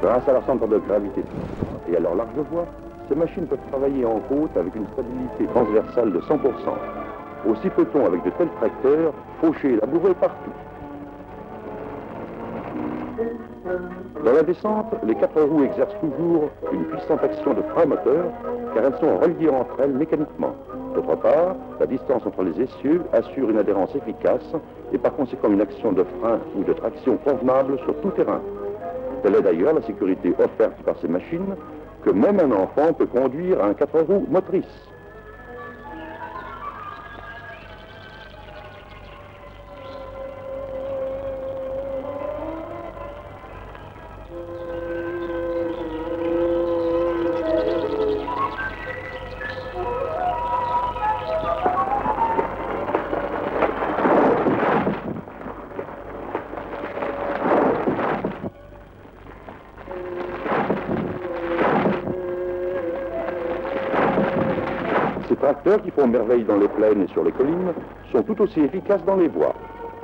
Grâce à leur centre de gravité et à leur large voie, ces machines peuvent travailler en côte avec une stabilité transversale de 100%. Aussi peut-on, avec de tels tracteurs, faucher et labourer partout. Dans la descente, les 4 roues exercent toujours une puissante action de frein moteur, car elles sont reliées entre elles mécaniquement. D'autre part, la distance entre les essieux assure une adhérence efficace et par conséquent une action de frein ou de traction convenable sur tout terrain. Telle est d'ailleurs la sécurité offerte par ces machines que même un enfant peut conduire un 4 roues motrices. Ces tracteurs qui font merveille dans les plaines et sur les collines sont tout aussi efficaces dans les bois.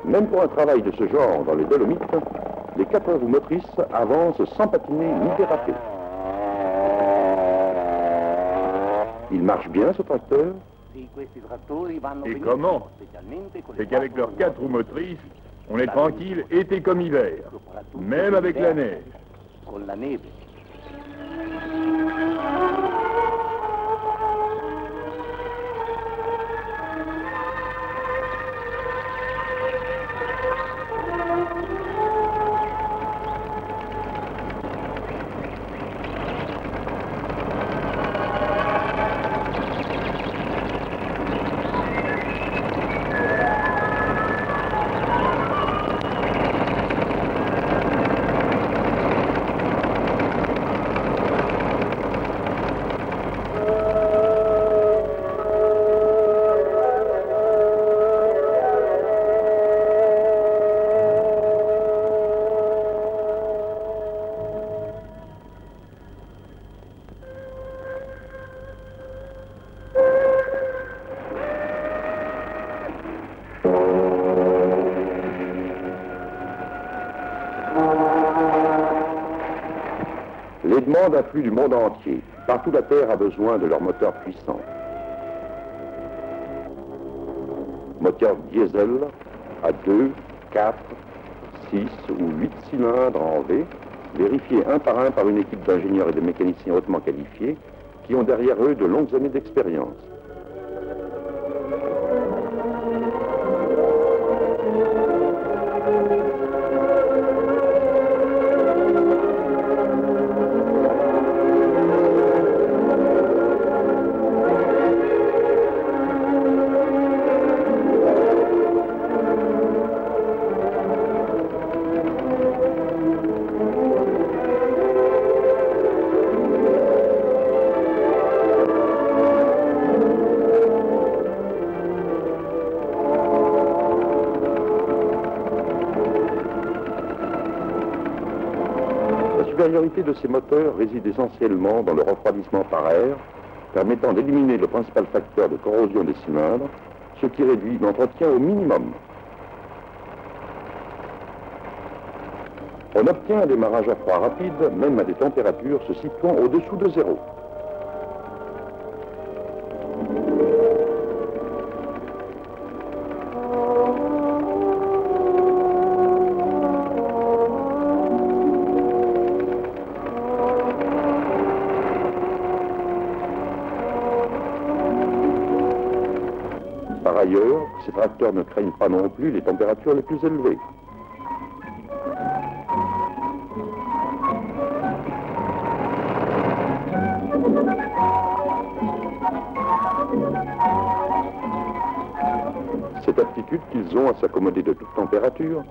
Même pour un travail de ce genre dans les Dolomites, les 4 roues motrices avancent sans patiner ni déraper. Il marche bien ce tracteur? Et comment? C'est qu'avec leurs 4 roues motrices, on est tranquille été comme hiver, même avec la neige. Les demandes affluent du monde entier. Partout la Terre a besoin de leurs moteurs puissants. Moteurs diesel à 2, 4, 6 ou 8 cylindres en V, vérifiés un par une équipe d'ingénieurs et de mécaniciens hautement qualifiés qui ont derrière eux de longues années d'expérience. La supériorité de ces moteurs réside essentiellement dans le refroidissement par air, permettant d'éliminer le principal facteur de corrosion des cylindres, ce qui réduit l'entretien au minimum. On obtient un démarrage à froid rapide, même à des températures se situant au-dessous de zéro. Par ailleurs, ces tracteurs ne craignent pas non plus les températures les plus élevées. Cette aptitude qu'ils ont à s'accommoder de toute température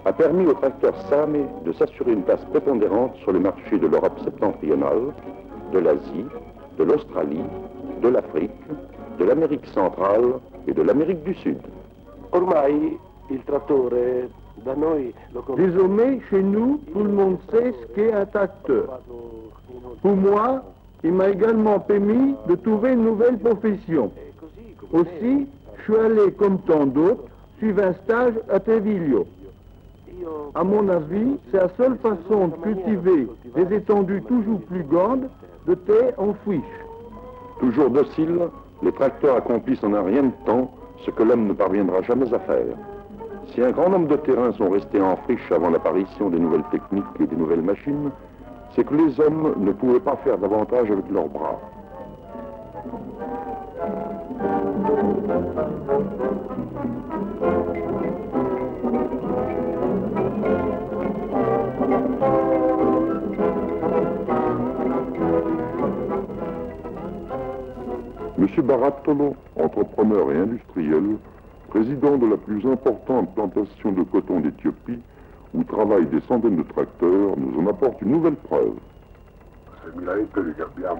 a permis aux tracteurs SAME de s'assurer une place prépondérante sur les marchés de l'Europe septentrionale, de l'Asie, de l'Australie, de l'Afrique, de l'Amérique centrale et de l'Amérique du Sud. Désormais, chez nous, tout le monde sait ce qu'est un tracteur. Pour moi, il m'a également permis de trouver une nouvelle profession. Aussi, je suis allé, comme tant d'autres, suivre un stage à Treviglio. À mon avis, c'est la seule façon de cultiver des étendues toujours plus grandes de terre en friche. Toujours dociles, les tracteurs accomplissent en un rien de temps ce que l'homme ne parviendra jamais à faire. Si un grand nombre de terrains sont restés en friche avant l'apparition des nouvelles techniques et des nouvelles machines, c'est que les hommes ne pouvaient pas faire davantage avec leurs bras. Monsieur Barattolo, entrepreneur et industriel, président de la plus importante plantation de coton d'Éthiopie, où travaillent des centaines de tracteurs, nous en apporte une nouvelle preuve.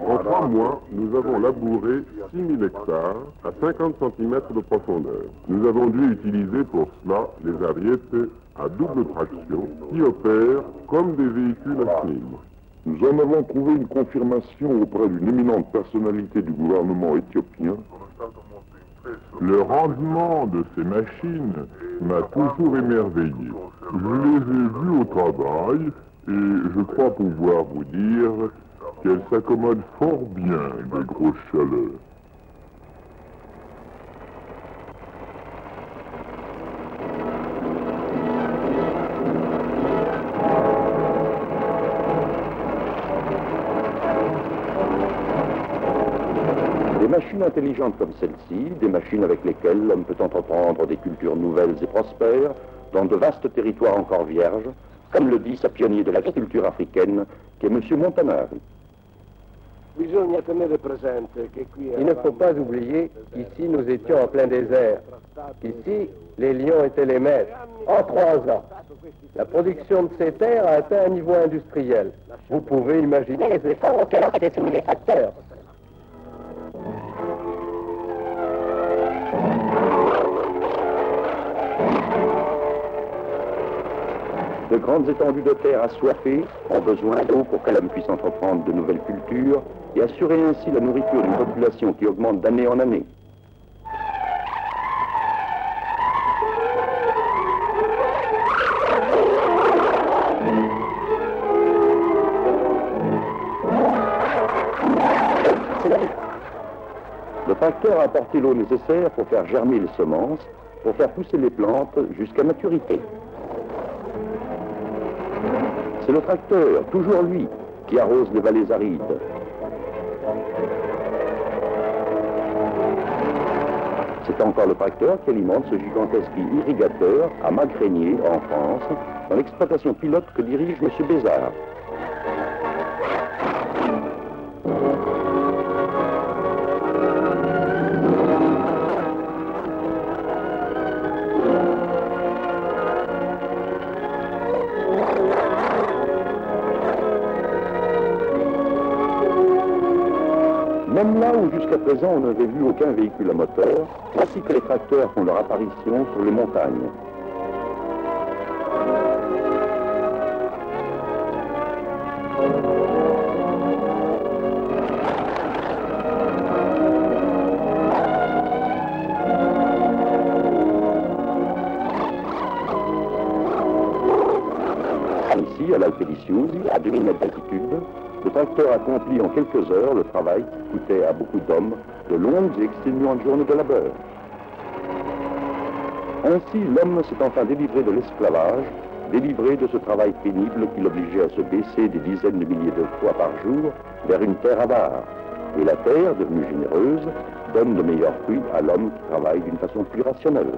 En 3 mois, nous avons labouré 6000 hectares à 50 cm de profondeur. Nous avons dû utiliser pour cela les ariètes à double traction qui opèrent comme des véhicules à clim. Nous en avons trouvé une confirmation auprès d'une éminente personnalité du gouvernement éthiopien. Le rendement de ces machines m'a toujours émerveillé. Je les ai vues au travail et je crois pouvoir vous dire qu'elles s'accommodent fort bien des grosses chaleurs. Des machines intelligentes comme celle-ci, des machines avec lesquelles l'homme peut entreprendre des cultures nouvelles et prospères dans de vastes territoires encore vierges, comme le dit ce pionnier de l'agriculture africaine, qui est M. Montanari. Il ne faut pas oublier qu'ici nous étions en plein désert. Ici, les lions étaient les maîtres. En 3 ans, la production de ces terres a atteint un niveau industriel. Vous pouvez imaginer les efforts auxquels ont été soumis les facteurs. De grandes étendues de terre assoiffées ont besoin d'eau pour que l'homme puisse entreprendre de nouvelles cultures et assurer ainsi la nourriture d'une population qui augmente d'année en année. Le tracteur a apporté l'eau nécessaire pour faire germer les semences, pour faire pousser les plantes jusqu'à maturité. C'est le tracteur, toujours lui, qui arrose les vallées arides. C'est encore le tracteur qui alimente ce gigantesque irrigateur à Magrénier, en France, dans l'exploitation pilote que dirige M. Bézard. Même là où jusqu'à présent on n'avait vu aucun véhicule à moteur, voici que les tracteurs font leur apparition sur les montagnes. Ici, à l'Alpe di Siusi, à 2000 mètres d'altitude, le tracteur accomplit en quelques heures le travail qui coûtait à beaucoup d'hommes de longues et exténuantes journées de labeur. Ainsi, l'homme s'est enfin délivré de l'esclavage, délivré de ce travail pénible qui l'obligeait à se baisser des dizaines de milliers de fois par jour vers une terre avare. Et la terre, devenue généreuse, donne de meilleurs fruits à l'homme qui travaille d'une façon plus rationnelle.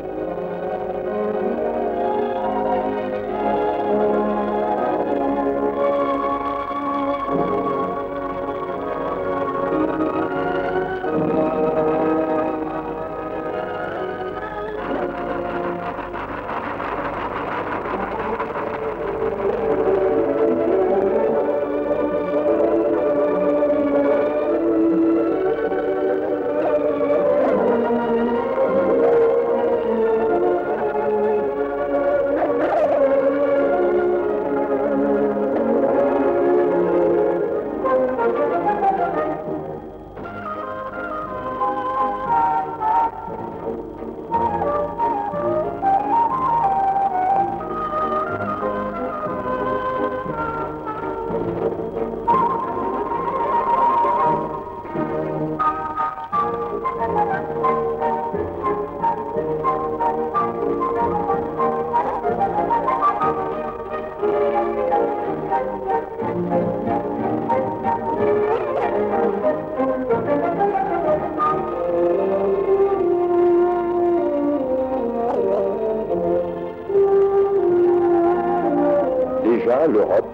Déjà, l'Europe,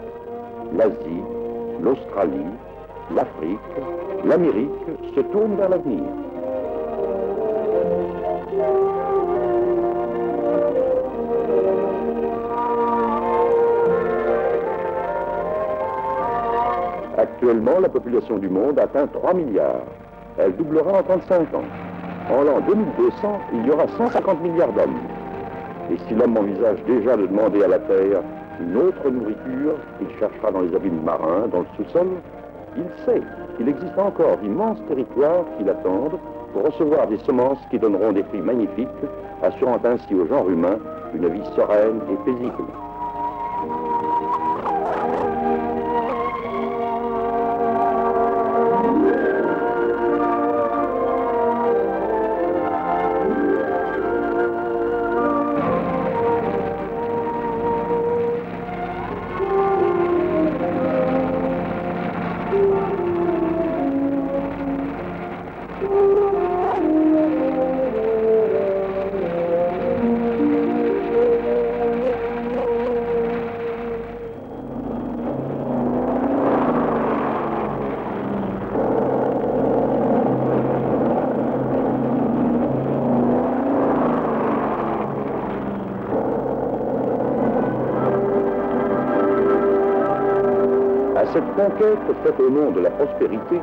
l'Asie, l'Australie, l'Afrique, l'Amérique se tournent vers l'avenir. Actuellement, la population du monde atteint 3 milliards. Elle doublera en 35 ans. En l'an 2200, il y aura 150 milliards d'hommes. Et si l'homme envisage déjà de demander à la Terre une autre nourriture qu'il cherchera dans les abîmes marins, dans le sous-sol, il sait qu'il existe encore d'immenses territoires qui l'attendent pour recevoir des semences qui donneront des fruits magnifiques, assurant ainsi au genre humain une vie sereine et paisible. Cette conquête faite au nom de la prospérité,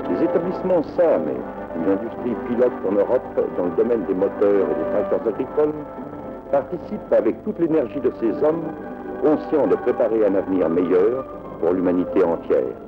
les établissements SAME, une industrie pilote en Europe dans le domaine des moteurs et des tracteurs agricoles, participent avec toute l'énergie de ces hommes, conscients de préparer un avenir meilleur pour l'humanité entière.